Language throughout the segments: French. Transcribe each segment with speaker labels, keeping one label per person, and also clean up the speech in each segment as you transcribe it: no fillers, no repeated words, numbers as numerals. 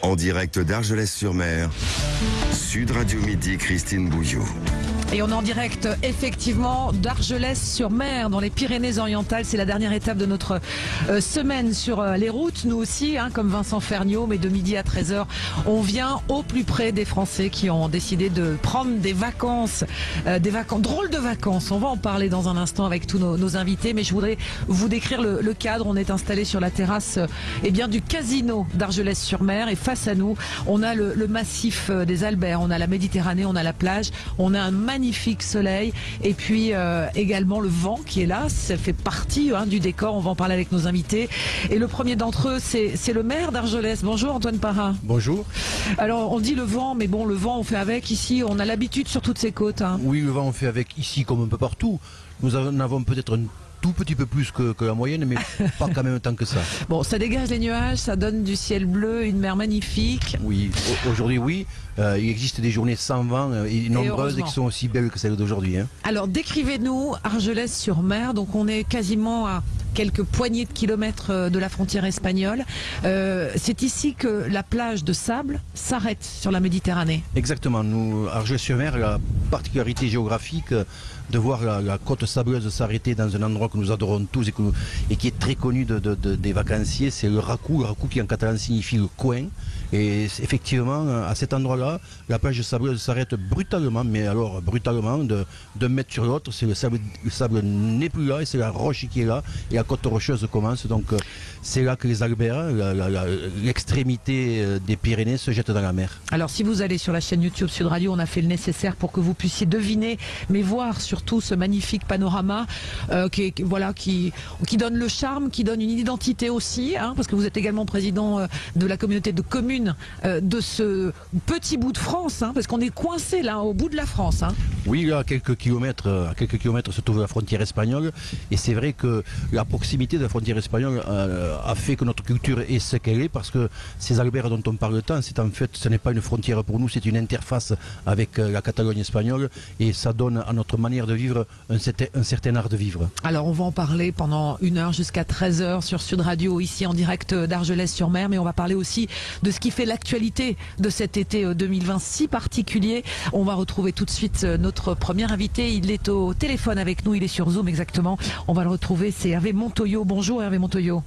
Speaker 1: En direct d'Argelès-sur-Mer, Sud Radio Midi, Christine Bouilloux.
Speaker 2: Et on est en direct effectivement d'Argelès-sur-Mer dans les Pyrénées-Orientales. C'est la dernière étape de notre semaine sur les routes. Nous aussi, comme Vincent Ferniaud, mais de midi à 13h, on vient au plus près des Français qui ont décidé de prendre des vacances, drôles de vacances. On va en parler dans un instant avec tous nos invités, mais je voudrais vous décrire le cadre. On est installé sur la terrasse du casino d'Argelès-sur-Mer et face à nous, on a le massif des Alberts, on a la Méditerranée, on a la plage, on a un magnifique soleil et puis également le vent qui est là, ça fait partie du décor. On va en parler avec nos invités et le premier d'entre eux c'est le maire d'Argelès. Bonjour Antoine Parra.
Speaker 3: Bonjour.
Speaker 2: Alors on dit le vent, mais bon, le vent on fait avec ici, on a l'habitude sur toutes ces côtes.
Speaker 3: Oui, le vent on fait avec ici comme un peu partout. Nous en avons peut-être un tout petit peu plus que la moyenne, mais pas quand même tant que ça.
Speaker 2: Bon, ça dégage les nuages, ça donne du ciel bleu, une mer magnifique.
Speaker 3: Oui, aujourd'hui oui. Il existe des journées sans vent et nombreuses et qui sont aussi belles que celles d'aujourd'hui.
Speaker 2: Alors décrivez-nous Argelès-sur-Mer. Donc on est quasiment à quelques poignées de kilomètres de la frontière espagnole. C'est ici que la plage de sable s'arrête sur la Méditerranée.
Speaker 3: Exactement. Nous, Argelès-sur-Mer, la particularité géographique de voir la côte sableuse s'arrêter dans un endroit que nous adorons tous et qui est très connu des vacanciers, c'est le Racou. Le Racou qui en catalan signifie le coin. Et effectivement, à cet endroit-là, la plage sableuse s'arrête brutalement, mais alors brutalement, d'un mètre sur l'autre. C'est le sable n'est plus là et c'est la roche qui est là. Et la côte rocheuse commence. Donc c'est là que les Alberts, l'extrémité des Pyrénées, se jettent dans la mer.
Speaker 2: Alors si vous allez sur la chaîne YouTube Sud Radio, on a fait le nécessaire pour que vous puissiez deviner, mais voir surtout ce magnifique panorama qui donne le charme, qui donne une identité aussi, parce que vous êtes également président de la communauté de communes de ce petit bout de France, parce qu'on est coincé là au bout de la France.
Speaker 3: Oui, là, à quelques kilomètres se trouve la frontière espagnole, et c'est vrai que la proximité de la frontière espagnole a fait que notre culture est ce qu'elle est, parce que ces Alberts dont on parle tant, ce n'est pas une frontière pour nous, c'est une interface avec la Catalogne espagnole, et ça donne à notre manière de vivre un certain art de vivre.
Speaker 2: Alors on va en parler pendant 1 heure jusqu'à 13h sur Sud Radio, ici en direct d'Argelès-sur-Mer, mais on va parler aussi de ce qui fait l'actualité de cet été 2020 si particulier. On va retrouver tout de suite notre premier invité. Il est au téléphone avec nous, il est sur Zoom exactement. On va le retrouver, c'est Hervé Montoyo. Bonjour Hervé Montoyo.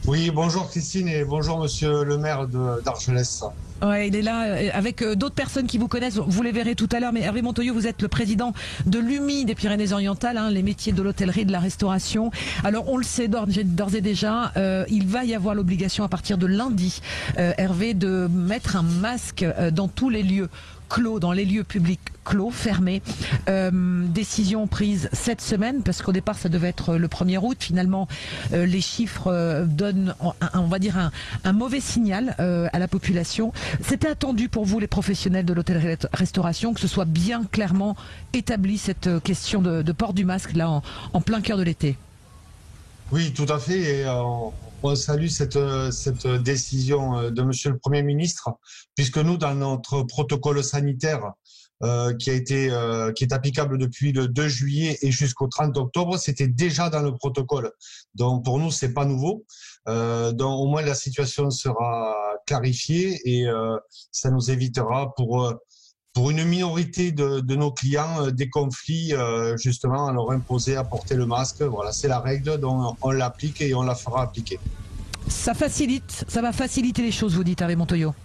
Speaker 4: Oui, bonjour Christine et bonjour monsieur le maire d'Argelès.
Speaker 2: Ouais, il est là avec d'autres personnes qui vous connaissent, vous les verrez tout à l'heure, mais Hervé Montoyo, vous êtes le président de l'UMI des Pyrénées-Orientales, les métiers de l'hôtellerie et de la restauration. Alors on le sait d'ores et déjà, il va y avoir l'obligation à partir de lundi, Hervé, de mettre un masque dans tous les lieux clos, dans les lieux publics clos, fermés. Décision prise cette semaine, parce qu'au départ ça devait être le 1er août. Finalement, les chiffres donnent, on va dire, un mauvais signal à la population. C'était attendu pour vous, les professionnels de l'hôtellerie-restauration, que ce soit bien clairement établi, cette question de port du masque là en plein cœur de l'été?
Speaker 4: Oui, tout à fait. Et on salue cette décision de monsieur le Premier ministre, puisque nous, dans notre protocole sanitaire qui est applicable depuis le 2 juillet et jusqu'au 30 octobre, c'était déjà dans le protocole. Donc pour nous, c'est pas nouveau. Donc au moins la situation sera clarifiée et ça nous évitera pour une minorité de nos clients des conflits justement à leur imposer à porter le masque. Voilà, c'est la règle, donc on l'applique et on la fera appliquer.
Speaker 2: Ça va faciliter les choses, vous dites, Hervé Montoyo.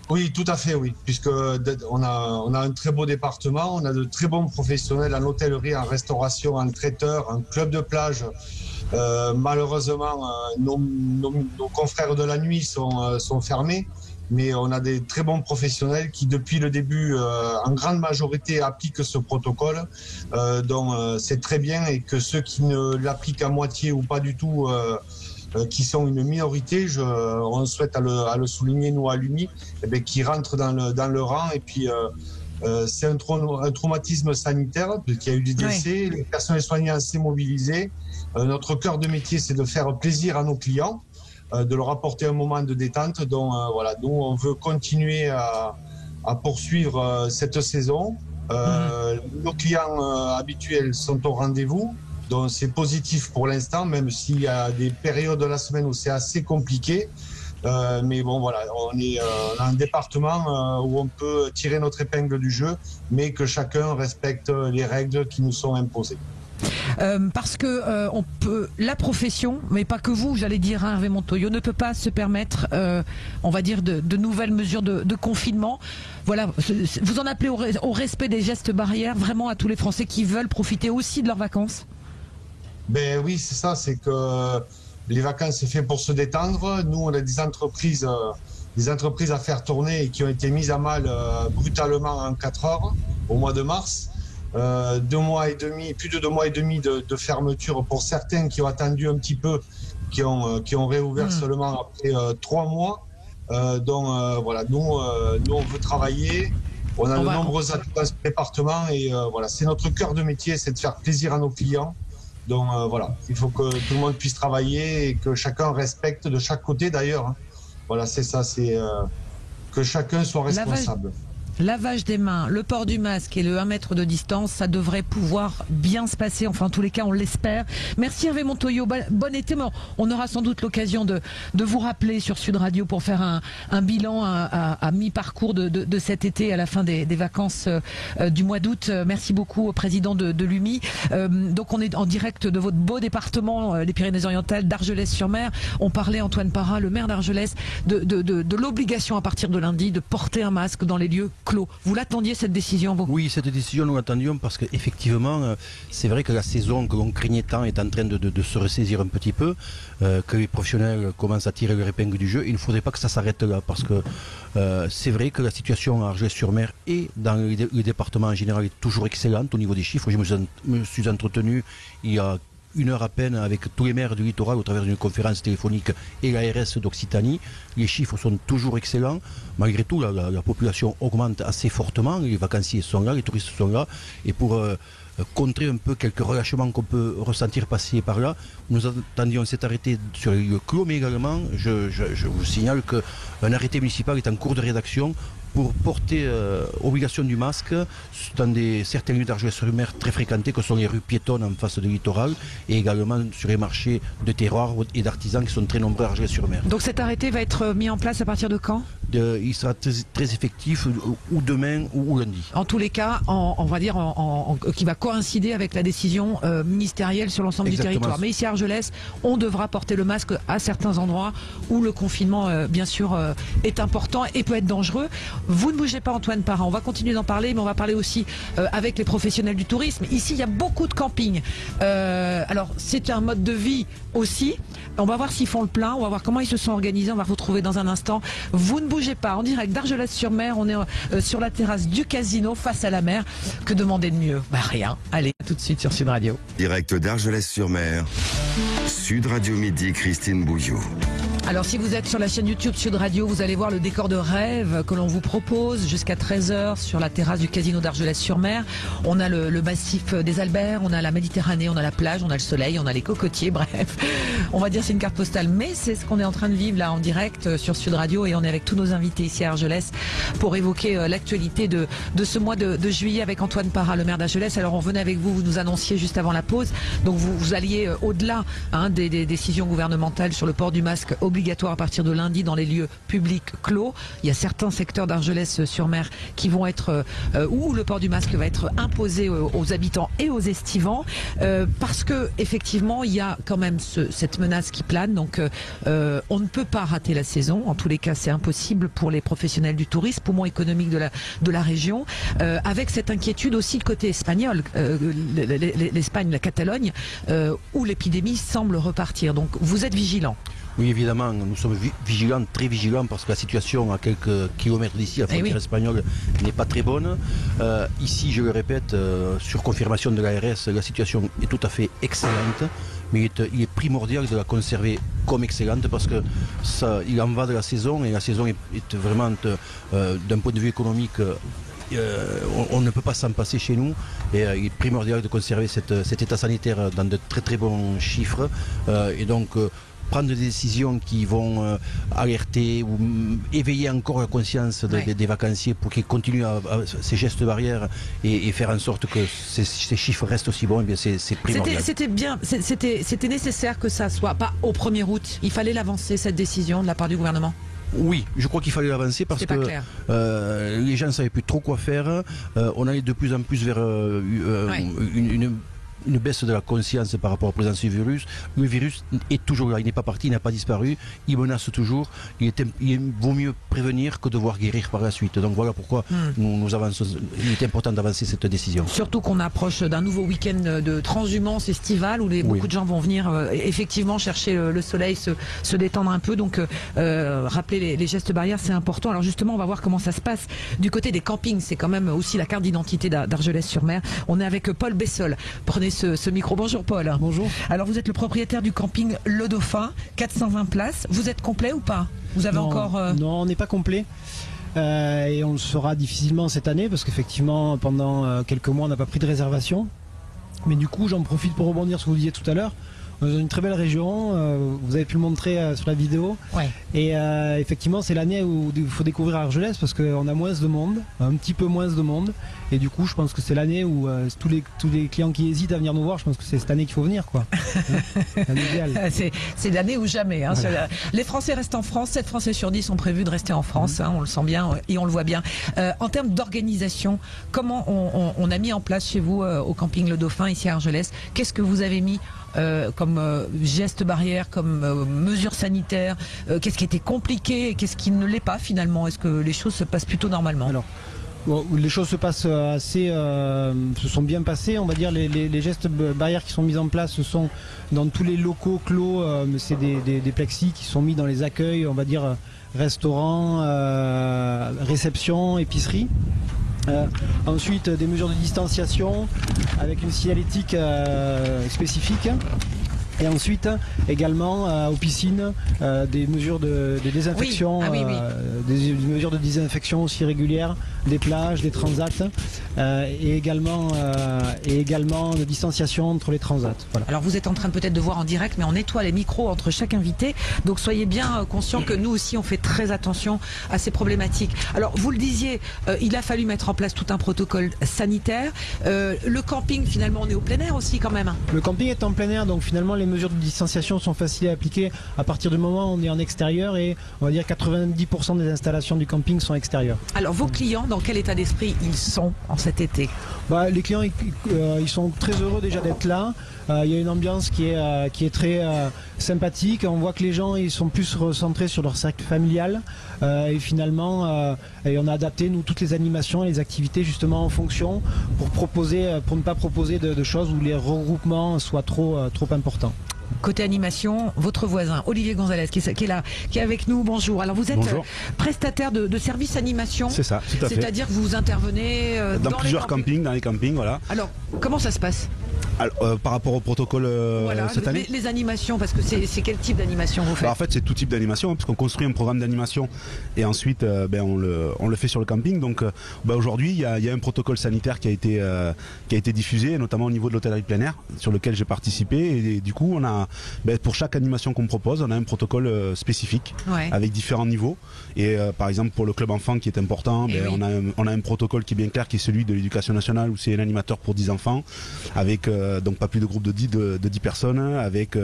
Speaker 4: Oui, tout à fait, oui, puisque on a un très beau département, on a de très bons professionnels en hôtellerie, en restauration, en traiteur, en club de plage. Malheureusement, nos confrères de la nuit sont fermés, mais on a des très bons professionnels qui, depuis le début, en grande majorité, appliquent ce protocole. Donc, c'est très bien, et que ceux qui ne l'appliquent à moitié ou pas du tout, qui sont une minorité, on souhaite à le souligner, nous, à l'UMI, qui rentrent dans le rang. Et puis, c'est un traumatisme sanitaire, qui a eu des décès. Oui. Les personnels soignants s'est mobilisés. Notre cœur de métier, c'est de faire plaisir à nos clients, de leur apporter un moment de détente. Donc, voilà, nous, on veut continuer à poursuivre cette saison. Nos clients habituels sont au rendez-vous. Donc c'est positif pour l'instant, même s'il y a des périodes de la semaine où c'est assez compliqué. Mais bon, voilà, on a un département où on peut tirer notre épingle du jeu, mais que chacun respecte les règles qui nous sont imposées.
Speaker 2: Parce que on peut, la profession, mais pas que vous, j'allais dire, Hervé Montoyo, ne peut pas se permettre, on va dire, de nouvelles mesures de confinement. Voilà, vous en appelez au respect des gestes barrières, vraiment à tous les Français qui veulent profiter aussi de leurs vacances.
Speaker 4: Ben oui, c'est ça, c'est que les vacances, c'est fait pour se détendre. Nous, on a des entreprises à faire tourner et qui ont été mises à mal brutalement en 4 heures au mois de mars. 2 mois et demi, plus de 2 mois et demi de fermeture pour certains qui ont attendu un petit peu, qui ont réouvert seulement après 3 mois. Voilà, nous on veut travailler. On a de nombreux atouts dans ce département et voilà, c'est notre cœur de métier, c'est de faire plaisir à nos clients. Donc voilà, il faut que tout le monde puisse travailler et que chacun respecte de chaque côté d'ailleurs. Hein. Voilà, c'est ça, c'est que chacun soit responsable.
Speaker 2: Lavage des mains, le port du masque et le 1 mètre de distance, ça devrait pouvoir bien se passer. Enfin, en tous les cas, on l'espère. Merci Hervé Montoyo. Bon été. On aura sans doute l'occasion de vous rappeler sur Sud Radio pour faire un bilan à mi-parcours de cet été, à la fin des vacances du mois d'août. Merci beaucoup au président de l'UMI. Donc, on est en direct de votre beau département, les Pyrénées-Orientales, d'Argelès-sur-Mer. On parlait, Antoine Parra, le maire d'Argelès, de l'obligation à partir de lundi de porter un masque dans les lieux clos. Vous l'attendiez cette décision, vous?
Speaker 3: Oui, cette décision nous l'attendions parce qu'effectivement, c'est vrai que la saison que l'on craignait tant est en train de se ressaisir un petit peu, que les professionnels commencent à tirer leur épingle du jeu. Il ne faudrait pas que ça s'arrête là parce que c'est vrai que la situation à Argelès-sur-Mer et dans le département en général est toujours excellente au niveau des chiffres. Je me suis entretenu il y a 1 heure à peine avec tous les maires du littoral au travers d'une conférence téléphonique et l'ARS d'Occitanie. Les chiffres sont toujours excellents. Malgré tout, la population augmente assez fortement. Les vacanciers sont là, les touristes sont là. Et pour contrer un peu quelques relâchements qu'on peut ressentir passer par là, nous attendions cet arrêté sur les lieux clos, mais également, je vous signale qu'un arrêté municipal est en cours de rédaction pour porter obligation du masque dans certains lieux d'Argelès-sur-Mer très fréquentés, que sont les rues piétonnes en face du littoral, et également sur les marchés de terroirs et d'artisans qui sont très nombreux à Argelès-sur-Mer.
Speaker 2: Donc cet arrêté va être mis en place à partir de quand?
Speaker 3: Il sera très effectif ou demain ou lundi.
Speaker 2: En tous les cas, on va dire qui va coïncider avec la décision ministérielle sur l'ensemble du territoire. Mais ici à Argelès, on devra porter le masque à certains endroits où le confinement, bien sûr, est important et peut être dangereux. Vous ne bougez pas, Antoine Parra. On va continuer d'en parler, mais on va parler aussi avec les professionnels du tourisme. Ici, il y a beaucoup de campings. Alors, c'est un mode de vie aussi. On va voir s'ils font le plein. On va voir comment ils se sont organisés. On va vous retrouver dans un instant. Vous ne bougez pas. En direct d'Argelès-sur-Mer, on est sur la terrasse du casino face à la mer. Que demander de mieux? Rien. Allez, à tout de suite sur Sud Radio.
Speaker 1: Direct d'Argelès-sur-Mer, Sud Radio Midi, Christine Bouillou.
Speaker 2: Alors si vous êtes sur la chaîne YouTube Sud Radio, vous allez voir le décor de rêve que l'on vous propose jusqu'à 13h sur la terrasse du casino d'Argelès-sur-Mer. On a le massif des Alberts, on a la Méditerranée, on a la plage, on a le soleil, on a les cocotiers, bref. On va dire c'est une carte postale, mais c'est ce qu'on est en train de vivre là en direct sur Sud Radio et on est avec tous nos invités ici à Argelès pour évoquer l'actualité de ce mois de juillet avec Antoine Parra, le maire d'Argelès. Alors on venait avec vous, vous nous annonciez juste avant la pause, donc vous alliez au-delà des décisions gouvernementales sur le port du masque obligatoire à partir de lundi dans les lieux publics clos. Il y a certains secteurs d'Argelès-sur-Mer qui vont être où le port du masque va être imposé aux habitants et aux estivants parce que effectivement il y a quand même cette menace qui plane. Donc on ne peut pas rater la saison. En tous les cas, c'est impossible pour les professionnels du tourisme, poumon économique de la région. Avec cette inquiétude aussi le côté espagnol, l'Espagne, la Catalogne, où l'épidémie semble repartir. Donc vous êtes vigilants.
Speaker 3: Oui, évidemment, nous sommes vigilants, très vigilants, parce que la situation à quelques kilomètres d'ici, la frontière espagnole, n'est pas très bonne. Ici, je le répète, sur confirmation de l'ARS, la situation est tout à fait excellente, mais il est primordial de la conserver comme excellente, parce que il en va de la saison, et la saison est vraiment, d'un point de vue économique, on ne peut pas s'en passer chez nous, et il est primordial de conserver cet état sanitaire dans de très très bons chiffres, et donc prendre des décisions qui vont alerter ou éveiller encore la conscience des vacanciers pour qu'ils continuent à ces gestes barrières et faire en sorte que ces chiffres restent aussi bons, eh bien c'est primordial.
Speaker 2: C'était nécessaire que ça soit pas au 1er août. Il fallait l'avancer, cette décision de la part du gouvernement.
Speaker 3: Oui, je crois qu'il fallait l'avancer parce que les gens ne savaient plus trop quoi faire. On allait de plus en plus vers une baisse de la conscience par rapport à la présence du virus. Le virus est toujours là, il n'est pas parti, il n'a pas disparu, il menace toujours. Il vaut mieux prévenir que devoir guérir par la suite. Donc voilà pourquoi nous avançons. Il est important d'avancer cette décision.
Speaker 2: Surtout qu'on approche d'un nouveau week-end de transhumance estivale où beaucoup de gens vont venir effectivement chercher le soleil, se détendre un peu. Donc rappeler les gestes barrières, c'est important. Alors justement, on va voir comment ça se passe du côté des campings. C'est quand même aussi la carte d'identité d'Argelès-sur-Mer. On est avec Paul Bessol. Prenez ce micro. Bonjour Paul.
Speaker 5: Bonjour.
Speaker 2: Alors vous êtes le propriétaire du camping Le Dauphin, 420 places. Vous êtes complet ou pas? Vous avez encore...
Speaker 5: Non, on n'est pas complet. Et on le sera difficilement cette année parce qu'effectivement pendant quelques mois on n'a pas pris de réservation. Mais du coup j'en profite pour rebondir sur ce que vous disiez tout à l'heure. On est dans une très belle région, vous avez pu le montrer sur la vidéo. Ouais. Et effectivement, c'est l'année où il faut découvrir Argelès parce qu'on a moins de monde, un petit peu moins de monde. Et du coup, je pense que c'est l'année où tous les clients qui hésitent à venir nous voir, je pense que c'est cette année qu'il faut venir, quoi.
Speaker 2: C'est l'année ou jamais. Hein. Voilà. Les Français restent en France, 7 Français sur 10 sont prévus de rester en France, hein, on le sent bien et on le voit bien. En termes d'organisation, comment on a mis en place chez vous au camping Le Dauphin, ici à Argelès, qu'est-ce que vous avez mis comme gestes barrières, comme mesures sanitaires, qu'est-ce qui était compliqué et qu'est-ce qui ne l'est pas finalement? Est-ce que les choses se passent plutôt normalement? Alors,
Speaker 5: bon, les choses se passent se sont bien passées, on va dire. Les gestes barrières qui sont mis en place, ce sont dans tous les locaux clos, c'est des plexis qui sont mis dans les accueils, on va dire restaurants, réception, épicerie. Ensuite des mesures de distanciation avec une signalétique spécifique. Et ensuite, également aux piscines, des mesures de désinfection, des mesures de désinfection aussi régulières, des plages, des transats, et également de distanciation entre les transats. Voilà.
Speaker 2: Alors vous êtes en train peut-être de voir en direct, mais on nettoie les micros entre chaque invité, donc soyez bien conscients que nous aussi on fait très attention à ces problématiques. Alors vous le disiez, il a fallu mettre en place tout un protocole sanitaire. Le camping, finalement, on est au plein air aussi quand même.
Speaker 5: Le camping est en plein air, donc finalement les mesures de distanciation sont faciles à appliquer à partir du moment où on est en extérieur, et on va dire 90% des installations du camping sont extérieures.
Speaker 2: Alors vos clients, dans quel état d'esprit ils sont en cet été?
Speaker 5: Les clients ils sont très heureux déjà d'être là. Il y a une ambiance qui est très sympathique. On voit que les gens ils sont plus recentrés sur leur cercle familial, et finalement on a adapté nous toutes les animations et les activités justement en fonction pour ne pas proposer de choses où les regroupements soient trop importants.
Speaker 2: Côté animation, votre voisin Olivier Gonzalez qui est là, qui est avec nous. Bonjour. Alors vous êtes prestataire de service animation.
Speaker 6: C'est ça, tout à fait.
Speaker 2: C'est-à-dire que vous intervenez
Speaker 6: dans plusieurs campings, dans les campings, voilà.
Speaker 2: Alors comment ça se passe?
Speaker 6: Alors, par rapport au protocole cette année,
Speaker 2: les animations, parce que c'est quel type d'animation vous faites?
Speaker 6: En fait c'est tout type d'animation, parce qu'on construit un programme d'animation et ensuite on le fait sur le camping. Donc aujourd'hui il y a un protocole sanitaire qui a été diffusé, notamment au niveau de l'hôtellerie plein air, sur lequel j'ai participé, et du coup on a pour chaque animation qu'on propose, on a un protocole spécifique avec différents niveaux. Et par exemple pour le club enfant qui est important, on a un protocole qui est bien clair, qui est celui de l'éducation nationale, où c'est un animateur pour 10 enfants avec donc pas plus de groupe de 10 personnes, avec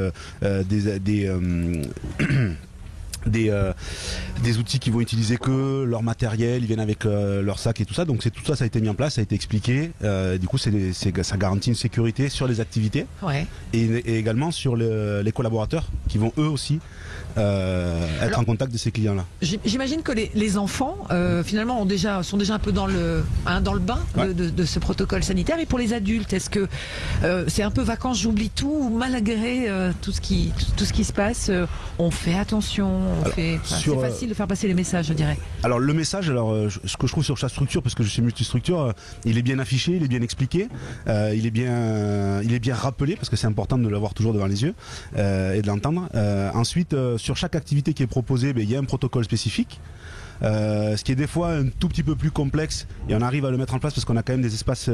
Speaker 6: des outils qui vont utiliser que leur matériel, ils viennent avec leur sac et tout ça. Donc tout ça, ça a été mis en place, ça a été expliqué. Du coup, ça garantit une sécurité sur les activités et également sur les collaborateurs qui vont eux aussi être en contact de ces clients-là.
Speaker 2: J'imagine que les enfants finalement sont déjà un peu dans le bain de ce protocole sanitaire. Et pour les adultes, est-ce que c'est un peu vacances, j'oublie tout, ou malgré tout ce qui se passe, on fait attention? C'est facile de faire passer les messages, je dirais.
Speaker 6: Alors le message, ce que je trouve sur chaque structure, parce que je suis multistructure, il est bien affiché, il est bien expliqué, il est bien rappelé, parce que c'est important de l'avoir toujours devant les yeux et de l'entendre. Ensuite, sur chaque activité qui est proposée, il y a un protocole spécifique. Ce qui est des fois un tout petit peu plus complexe, et on arrive à le mettre en place parce qu'on a quand même des espaces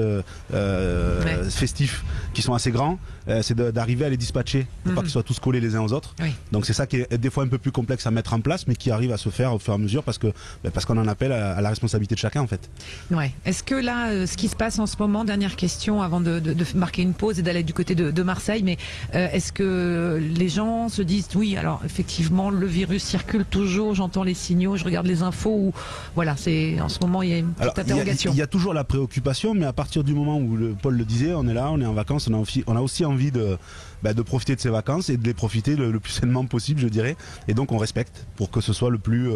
Speaker 6: festifs qui sont assez grands, c'est d'arriver à les dispatcher pour pas qu'ils soient tous collés les uns aux autres.
Speaker 2: Oui.
Speaker 6: Donc c'est ça qui est des fois un peu plus complexe à mettre en place, mais qui arrive à se faire au fur et à mesure parce qu'on en appelle à la responsabilité de chacun en fait.
Speaker 2: Ouais. Est-ce que là, ce qui se passe en ce moment, dernière question avant de marquer une pause et d'aller du côté de Marseille, mais est-ce que les gens se disent oui, alors effectivement le virus circule toujours, j'entends les signaux, je regarde les infos, ou voilà, c'est en ce moment il y a une petite interrogation.
Speaker 6: Il y a toujours la préoccupation, mais à partir du moment où Paul le disait, on est là, on est en vacances, on a aussi envie de profiter de ces vacances et de les profiter le plus sainement possible, je dirais, et donc on respecte pour que ce soit le plus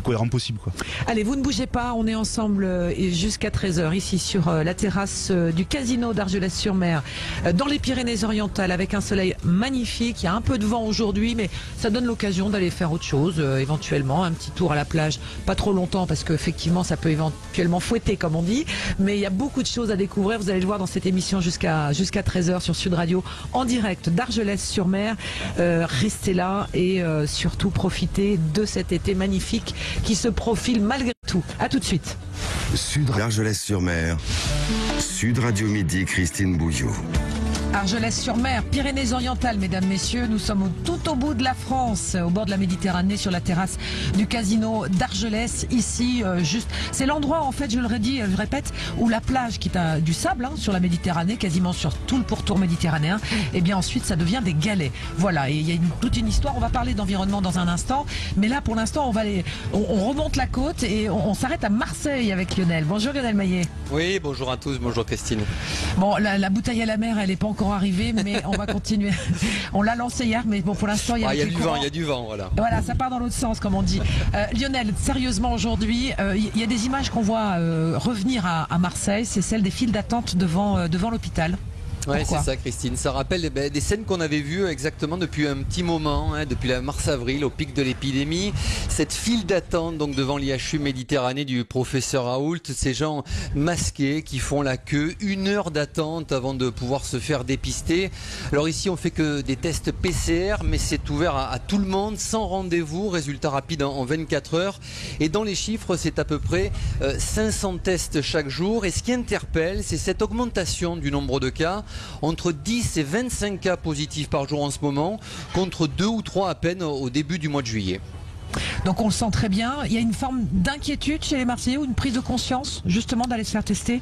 Speaker 6: cohérent possible, quoi.
Speaker 2: Allez, vous ne bougez pas, on est ensemble jusqu'à 13h ici sur la terrasse du casino d'Argelès-sur-Mer dans les Pyrénées-Orientales avec un soleil magnifique. Il y a un peu de vent aujourd'hui, mais ça donne l'occasion d'aller faire autre chose, éventuellement un petit tour à la plage, pas trop longtemps parce qu'effectivement ça peut éventuellement fouetter comme on dit, mais il y a beaucoup de choses à découvrir. Vous allez le voir dans cette émission jusqu'à 13h sur Sud Radio en direct d'Argelès-sur-Mer. Restez là et surtout profitez de cet été magnifique qui se profile malgré tout. À tout de suite.
Speaker 1: Sud Argelès-sur-Mer. Sud Radio Midi, Christine Bouillot.
Speaker 2: Argelès-sur-Mer, Pyrénées-Orientales, mesdames, messieurs, nous sommes tout au bout de la France, au bord de la Méditerranée, sur la terrasse du casino d'Argelès, ici, c'est l'endroit, en fait, je le répète, où la plage, qui est du sable, sur la Méditerranée, quasiment sur tout le pourtour méditerranéen, et bien ensuite, ça devient des galets. Voilà, et il y a toute une histoire, on va parler d'environnement dans un instant, mais là, pour l'instant, on remonte la côte et on s'arrête à Marseille avec Lionel. Bonjour Lionel Maillet.
Speaker 7: Oui, bonjour à tous, bonjour Christine.
Speaker 2: Bon, la bouteille à la mer, elle n'est pas encore arrivée, mais on va continuer. On l'a lancée hier, mais bon, pour l'instant, il y a
Speaker 7: du vent, voilà.
Speaker 2: Voilà, ça part dans l'autre sens, comme on dit. Lionel, sérieusement, aujourd'hui, il y a des images qu'on voit revenir à Marseille, c'est celle des files d'attente devant l'hôpital.
Speaker 7: Ouais, c'est ça Christine, ça rappelle des scènes qu'on avait vues exactement depuis un petit moment, depuis la mars-avril, au pic de l'épidémie. Cette file d'attente donc devant l'IHU Méditerranée du professeur Raoult, ces gens masqués qui font la queue, 1 heure d'attente avant de pouvoir se faire dépister. Alors ici on fait que des tests PCR, mais c'est ouvert à tout le monde, sans rendez-vous, résultat rapide en 24 heures. Et dans les chiffres, c'est à peu près 500 tests chaque jour. Et ce qui interpelle, c'est cette augmentation du nombre de cas. Entre 10 et 25 cas positifs par jour en ce moment, contre 2 ou 3 à peine au début du mois de juillet.
Speaker 2: Donc on le sent très bien. Il y a une forme d'inquiétude chez les Marseillais ou une prise de conscience justement d'aller se faire tester ?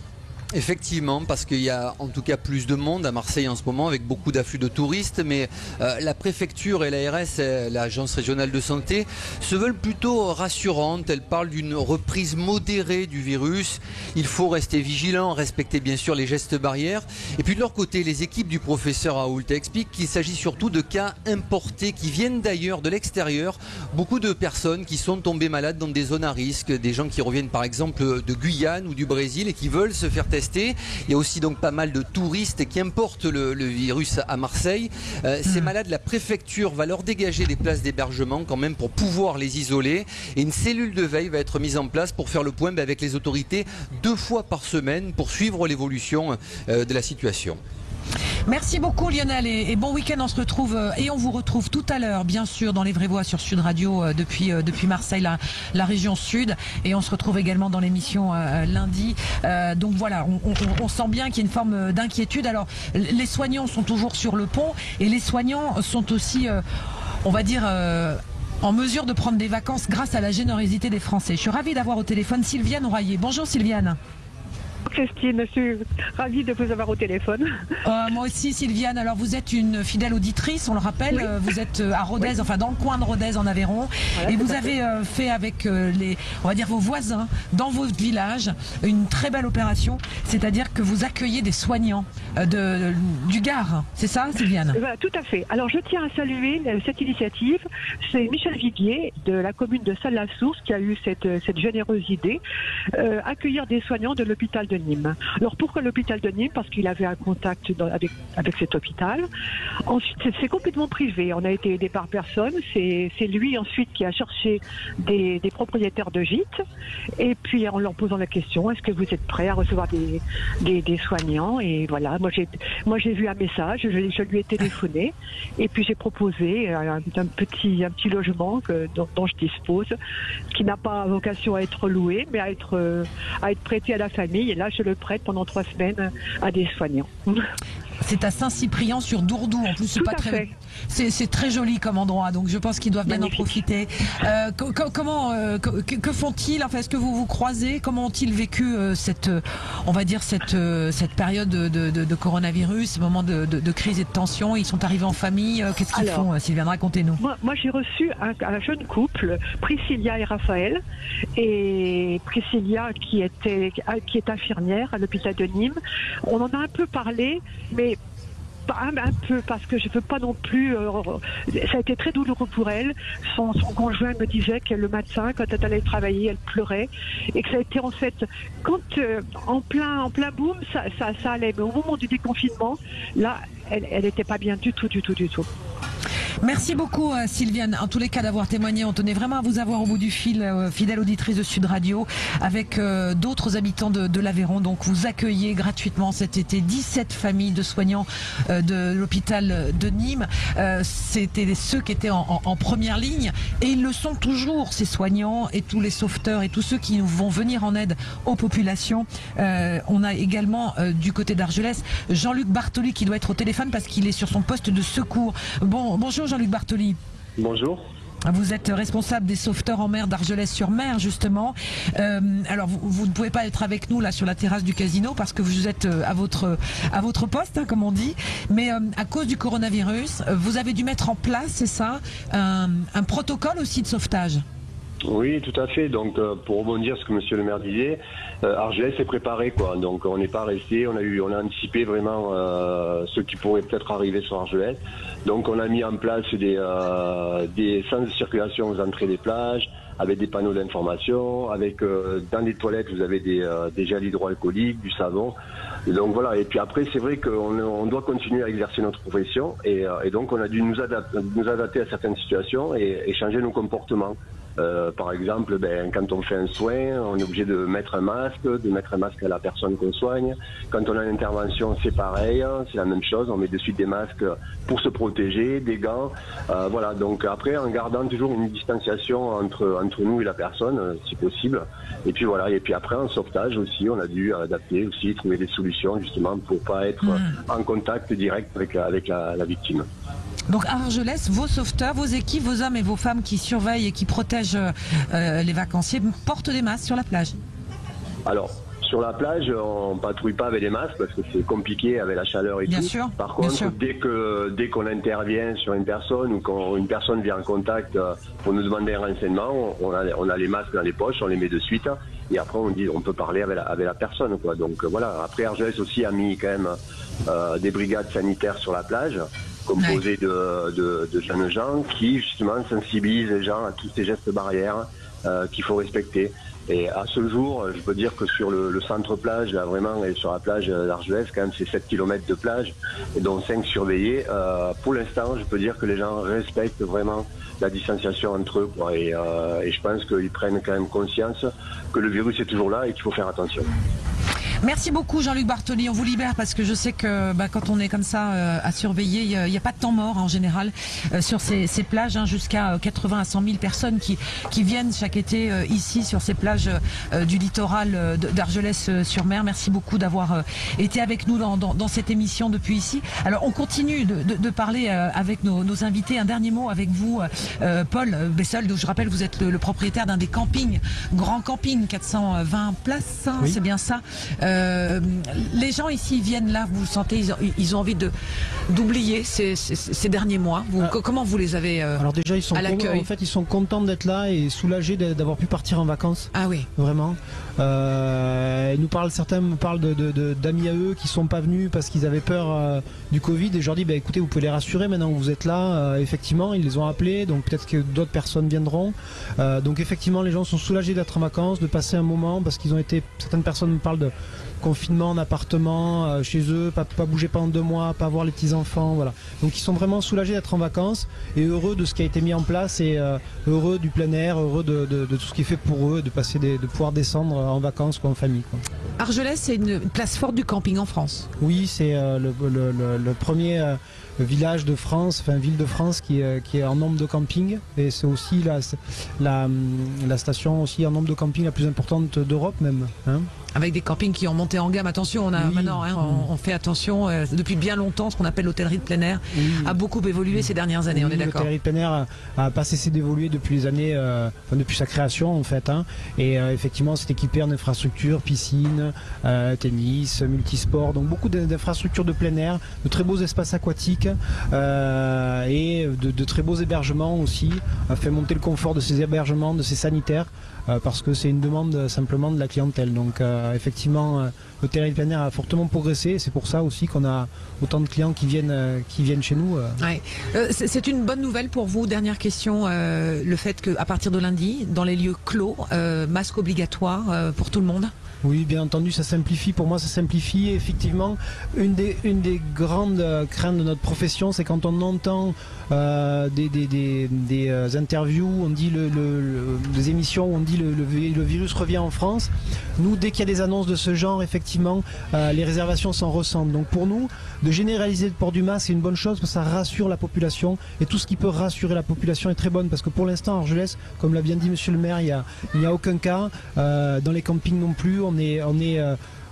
Speaker 7: Effectivement, parce qu'il y a en tout cas plus de monde à Marseille en ce moment avec beaucoup d'afflux de touristes, mais la préfecture et l'ARS, l'agence régionale de santé, se veulent plutôt rassurantes. Elles parlent d'une reprise modérée du virus. Il faut rester vigilant, respecter bien sûr les gestes barrières. Et puis de leur côté, les équipes du professeur Raoult expliquent qu'il s'agit surtout de cas importés qui viennent d'ailleurs, de l'extérieur. Beaucoup de personnes qui sont tombées malades dans des zones à risque, des gens qui reviennent par exemple de Guyane ou du Brésil et qui veulent se faire tester. Il y a aussi donc pas mal de touristes qui importent le virus à Marseille. Ces malades, la préfecture va leur dégager des places d'hébergement quand même pour pouvoir les isoler. Et une cellule de veille va être mise en place pour faire le point avec les autorités 2 fois par semaine pour suivre l'évolution de la situation.
Speaker 2: Merci beaucoup Lionel et bon week-end. On se retrouve et on vous retrouve tout à l'heure bien sûr dans les vraies voix sur Sud Radio depuis Marseille, la région sud, et on se retrouve également dans l'émission lundi. Donc voilà, on sent bien qu'il y a une forme d'inquiétude. Alors les soignants sont toujours sur le pont et les soignants sont aussi on va dire en mesure de prendre des vacances grâce à la générosité des Français. Je suis ravie d'avoir au téléphone Sylviane Royer. Bonjour Sylviane.
Speaker 8: Christine, je suis ravie de vous avoir au téléphone.
Speaker 2: Moi aussi Sylviane, alors vous êtes une fidèle auditrice, on le rappelle, oui. Vous êtes à Rodez, oui. Enfin dans le coin de Rodez en Aveyron, voilà, et vous avez fait avec on va dire vos voisins dans votre village une très belle opération, c'est-à-dire que vous accueillez des soignants du Gard, c'est ça Sylviane?
Speaker 8: Voilà, tout à fait. Alors je tiens à saluer cette initiative, c'est Michel Viguier de la commune de Salles-la-Source qui a eu cette généreuse idée, accueillir des soignants de l'hôpital de Nice. Nîmes. Alors pourquoi l'hôpital de Nîmes? Parce qu'il avait un contact avec cet hôpital. Ensuite, c'est complètement privé. On a été aidé par personne. C'est lui ensuite qui a cherché des propriétaires de gîtes. Et puis en leur posant la question, est-ce que vous êtes prêts à recevoir des soignants? Et voilà, moi j'ai vu un message, je lui ai téléphoné. Et puis j'ai proposé un petit logement dont je dispose, qui n'a pas vocation à être loué, mais à être prêté à la famille. Et là, je le prête pendant 3 semaines à des soignants.
Speaker 2: C'est à Saint-Cyprien sur Dourdou. En plus, c'est très joli comme endroit. Donc, je pense qu'ils doivent bien en profiter. Que font-ils? Enfin, est-ce que vous vous croisez? Comment ont-ils vécu cette période de coronavirus, ce moment de crise et de tension? Ils sont arrivés en famille. Qu'est-ce qu'ils font, Sylviane? Racontez-nous.
Speaker 8: Moi, j'ai reçu un jeune couple, Priscilla et Raphaël, et Priscilla qui est infirmière à l'hôpital de Nîmes. On en a un peu parlé, mais un peu, parce que je veux pas non plus. Ça a été très douloureux pour elle. Son conjoint me disait que le matin, quand elle allait travailler, elle pleurait, et que ça a été en fait quand en plein boom, ça allait. Mais au moment du déconfinement, là, elle n'était pas bien du tout.
Speaker 2: Merci beaucoup Sylviane, en tous les cas d'avoir témoigné. On tenait vraiment à vous avoir au bout du fil, fidèle auditrice de Sud Radio, avec d'autres habitants de l'Aveyron. Donc vous accueillez gratuitement cet été 17 familles de soignants de l'hôpital de Nîmes. C'était ceux qui étaient en première ligne, et ils le sont toujours, ces soignants et tous les sauveteurs et tous ceux qui vont venir en aide aux populations. On a également du côté d'Argelès Jean-Luc Bartoli qui doit être au téléphone parce qu'il est sur son poste de secours. Bonjour Jean-Luc Bartoli.
Speaker 9: Bonjour.
Speaker 2: Vous êtes responsable des sauveteurs en mer d'Argelès-sur-Mer, justement. Alors, vous ne pouvez pas être avec nous là sur la terrasse du casino parce que vous êtes à votre poste, hein, comme on dit. Mais à cause du coronavirus, vous avez dû mettre en place, c'est ça, un protocole aussi de sauvetage.
Speaker 9: Oui, tout à fait. Donc, pour rebondir sur ce que Monsieur le maire disait, Argelès est préparé, quoi. Donc, on n'est pas resté. On a anticipé vraiment ce qui pourrait peut-être arriver sur Argelès. Donc, on a mis en place des sens de circulation aux entrées des plages, avec des panneaux d'information, avec dans les toilettes vous avez des gels hydroalcooliques, du savon. Et donc voilà. Et puis après, c'est vrai qu'on doit continuer à exercer notre profession, et donc on a dû nous adapter à certaines situations et changer nos comportements. Par exemple, quand on fait un soin, on est obligé de mettre un masque à la personne qu'on soigne. Quand on a une intervention, c'est pareil, c'est la même chose, on met de suite des masques pour se protéger, des gants. Voilà, donc après, en gardant toujours une distanciation entre nous et la personne, si possible. Et puis voilà, et puis après, en sauvetage aussi, on a dû adapter aussi, trouver des solutions justement pour pas être en contact direct avec la victime.
Speaker 2: Donc à Argelès, vos sauveteurs, vos équipes, vos hommes et vos femmes qui surveillent et qui protègent les vacanciers portent des masques sur la plage? Alors,
Speaker 9: sur la plage, on patrouille pas avec des masques parce que c'est compliqué avec la chaleur et
Speaker 2: bien
Speaker 9: tout.
Speaker 2: Sûr,
Speaker 9: par contre, dès qu'on intervient sur une personne ou quand une personne vient en contact pour nous demander un renseignement, on a les masques dans les poches, on les met de suite. Et après, on peut parler avec la personne, quoi. Donc voilà. Après, Argelès aussi a mis quand même des brigades sanitaires sur la plage, composées de jeunes gens qui justement sensibilisent les gens à tous ces gestes barrières qu'il faut respecter. Et à ce jour, je peux dire que sur le centre plage, là vraiment, et sur la plage d'Argelès, quand même, c'est 7 km de plage, et dont 5 surveillés. Pour l'instant, je peux dire que les gens respectent vraiment la distanciation entre eux, quoi. Et je pense qu'ils prennent quand même conscience que le virus est toujours là et qu'il faut faire attention.
Speaker 2: Merci beaucoup Jean-Luc Bartoli, on vous libère parce que je sais que quand on est comme ça à surveiller, il n'y a pas de temps mort en général sur ces plages, jusqu'à 80 à 100 000 personnes qui viennent chaque été ici sur ces plages du littoral d'Argelès-sur-Mer. Merci beaucoup d'avoir été avec nous dans cette émission depuis ici. Alors on continue de parler avec nos invités. Un dernier mot avec vous, Paul Bessel, je rappelle vous êtes le propriétaire d'un des campings, grand camping, 420 places, oui. C'est bien ça. Les gens ici viennent là, vous sentez, ils ont envie d'oublier ces derniers mois. Comment vous les avez
Speaker 5: alors déjà,
Speaker 2: à l'accueil?
Speaker 5: En fait, ils sont contents d'être là et soulagés d'avoir pu partir en vacances.
Speaker 2: Ah oui.
Speaker 5: Vraiment. Certains me parlent d'amis à eux qui sont pas venus parce qu'ils avaient peur du Covid. Et je leur dis, écoutez, vous pouvez les rassurer maintenant que vous êtes là. Effectivement, ils les ont appelés, donc peut-être que d'autres personnes viendront. Donc effectivement, les gens sont soulagés d'être en vacances, de passer un moment parce qu'ils ont été. Certaines personnes me parlent confinement en appartement, chez eux, pas bouger pendant 2 mois, pas voir les petits-enfants, voilà. Donc ils sont vraiment soulagés d'être en vacances et heureux de ce qui a été mis en place et heureux du plein air, heureux de tout ce qui est fait pour eux, de pouvoir descendre en vacances ou en famille, quoi.
Speaker 2: Argelès, c'est une place forte du camping en France.
Speaker 5: Oui, c'est le premier village de France, enfin ville de France qui est en nombre de campings, et c'est aussi la station aussi en nombre de campings la plus importante d'Europe même, hein.
Speaker 2: Avec des campings qui ont monté en gamme. Attention, on a maintenant, on fait attention. Depuis bien longtemps, ce qu'on appelle l'hôtellerie de plein air a beaucoup évolué ces dernières années. On est d'accord.
Speaker 5: L'hôtellerie de plein air a pas cessé d'évoluer depuis les années, depuis sa création en fait, hein. Et effectivement, c'est équipé en infrastructures, piscine, tennis, multisport, donc beaucoup d'infrastructures de plein air, de très beaux espaces aquatiques et de très beaux hébergements aussi. A fait monter le confort de ces hébergements, de ces sanitaires. Parce que c'est une demande simplement de la clientèle. Donc effectivement, l'hôtellerie de plein air a fortement progressé, et c'est pour ça aussi qu'on a autant de clients qui viennent chez nous.
Speaker 2: Ouais. C'est une bonne nouvelle pour vous. Dernière question, le fait qu'à partir de lundi, dans les lieux clos, masque obligatoire pour tout le monde.
Speaker 5: Oui, bien entendu, ça simplifie. Pour moi, ça simplifie. Et effectivement, une des grandes craintes de notre profession, c'est quand on entend des interviews, on dit des émissions où on dit le virus revient en France. Nous, dès qu'il y a des annonces de ce genre, effectivement, les réservations s'en ressentent. Donc pour nous, de généraliser le port du masque, c'est une bonne chose parce que ça rassure la population. Et tout ce qui peut rassurer la population est très bonne, parce que pour l'instant, à Argelès, comme l'a bien dit Monsieur le maire, il n'y a aucun cas. Dans les campings non plus. Tout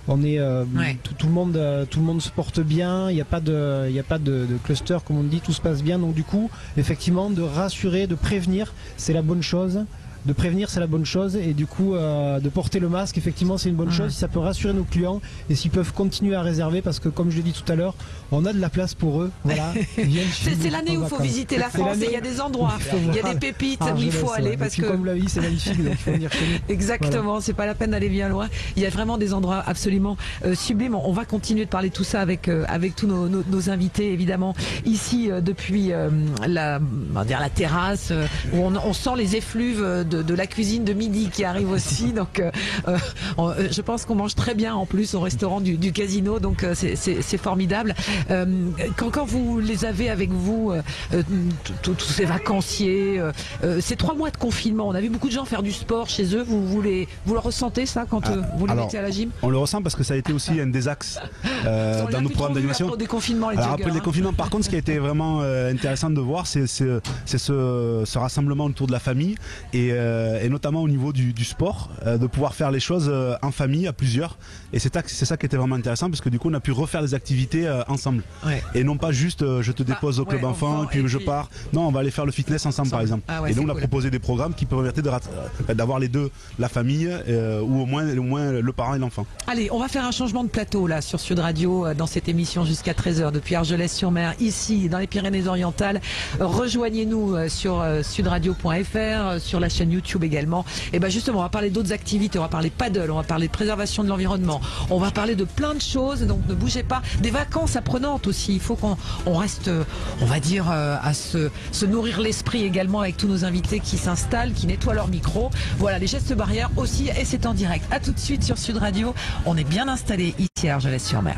Speaker 5: le monde se porte bien, il n'y a pas de cluster comme on dit, tout se passe bien. Donc du coup, effectivement, de rassurer, de prévenir, c'est la bonne chose. De prévenir, c'est la bonne chose, et du coup de porter le masque, effectivement, c'est une bonne chose. Si ça peut rassurer nos clients et s'ils peuvent continuer à réserver, parce que comme je l'ai dit tout à l'heure, on a de la place pour eux. Voilà.
Speaker 2: C'est l'année où il faut visiter la France, et il y a des endroits, il y a des pépites où il faut aller, parce que
Speaker 5: comme la vie c'est magnifique, donc il faut venir chez nous.
Speaker 2: Exactement, voilà. C'est pas la peine d'aller bien loin. Il y a vraiment des endroits absolument sublimes. On va continuer de parler de tout ça avec tous nos invités, évidemment, ici depuis la terrasse où on sent les effluves de la cuisine de midi qui arrive aussi. Donc je pense qu'on mange très bien en plus au restaurant du casino, donc c'est formidable. Quand vous les avez avec vous, tous ces vacanciers, ces 3 mois de confinement, on a vu beaucoup de gens faire du sport chez eux. Vous le ressentez ça quand vous les mettez à la gym?
Speaker 6: On le ressent parce que ça a été aussi un des axes dans nos programmes d'animation.
Speaker 2: Après le déconfinement,
Speaker 6: après le déconfinement, par contre, ce qui a été vraiment intéressant de voir, c'est ce rassemblement autour de la famille, et notamment au niveau du sport, de pouvoir faire les choses en famille, à plusieurs. Et c'est ça qui était vraiment intéressant, parce que du coup on a pu refaire des activités ensemble, et non pas juste je te dépose au club enfant puis je pars. Non, on va aller faire le fitness ensemble par exemple. Et donc on a proposé des programmes qui permettaient d'avoir les deux, la famille ou au moins le parent et l'enfant.
Speaker 2: Allez, on va faire un changement de plateau là sur Sud Radio dans cette émission jusqu'à 13h depuis Argelès-sur-Mer, ici dans les Pyrénées-Orientales. Rejoignez-nous sur sudradio.fr, sur la chaîne YouTube également. Et ben justement, on va parler d'autres activités, on va parler paddle, on va parler de préservation de l'environnement, on va parler de plein de choses, donc ne bougez pas. Des vacances apprenantes aussi, il faut qu'on reste, on va dire, à se nourrir l'esprit également avec tous nos invités qui s'installent, qui nettoient leur micro. Voilà, les gestes barrières aussi, et c'est en direct. À tout de suite sur Sud Radio, on est bien installé ici à Argelès-sur-Mer.